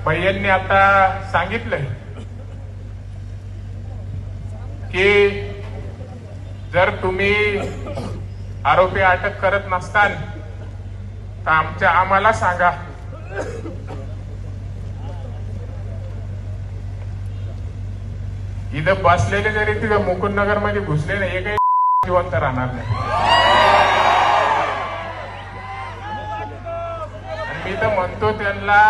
भैयांनी आता सांगितलंय की जर तुम्ही आरोपी अटक करत नसताल तर आम्हाला सांगा. इथं बसलेले जरी तिथं मुकुंदनगर मध्ये घुसले ना, हे काही जिवंत राहणार नाही. मी तर म्हणतो त्यांना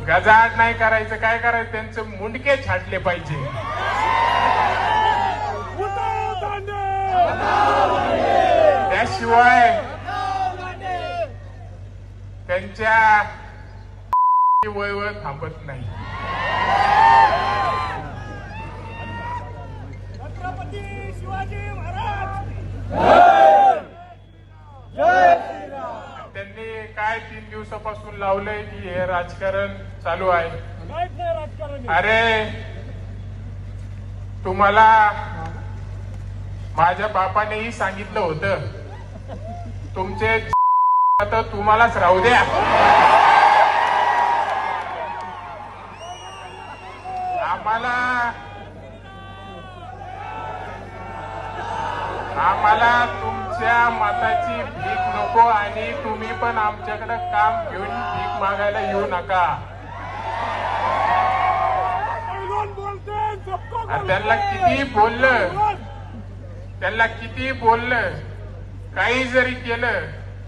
गजाआड नाही करायचं, काय करायचं, त्यांचे मुंडके छाटले पाहिजे. त्याशिवाय त्यांच्या वय थांबत नाही. छत्रपती शिवाजी महाराज. त्यांनी काय 3 दिवसापासून लावलंय की हे राजकारण चालू आहे. अरे तुम्हाला माझ्या बापानेही सांगितलं होतं तुमचे तर तुम्हालाच राहू द्या. आम्हाला तुमच्या मताची भीक नको आणि तुम्ही पण आमच्याकडे काम घेऊन भीक मागायला येऊ नका. त्यांना किती बोललं काही जरी केलं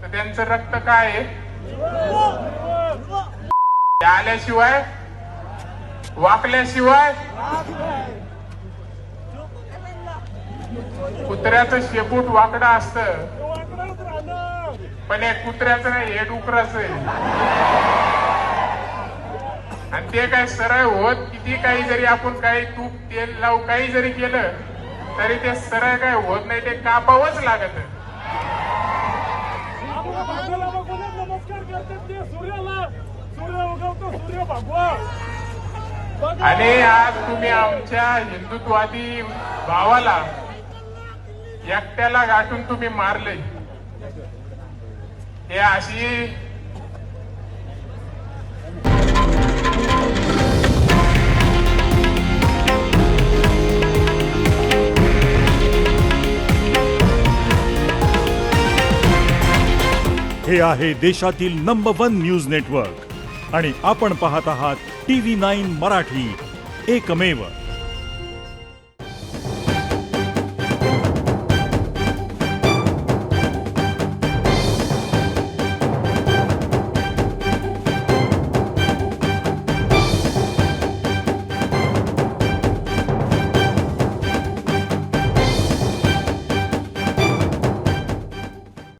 तर त्यांचं रक्त काय आहे आल्याशिवाय वाकल्याशिवाय. कुत्र्याचं शेपूट वाकडं असतं पण हे कुत्र्याचं नाही, हे डुकराचं आहे. आणि ते काय सरळ होत किती काही जरी आपण काही तूप तेल लावू काही जरी केलं तरी ते सरळ काय होत नाही, ते कापावंच लागत. आणि आज तुम्ही आमच्या हिंदुत्ववादी भावाला एकट्याला गाठून तुम्ही मारले. हे अशी हे आहे देशातील नंबर 1 न्यूज नेटवर्क आणि आपण पाहत आहात TV9 मराठी, एकमेव.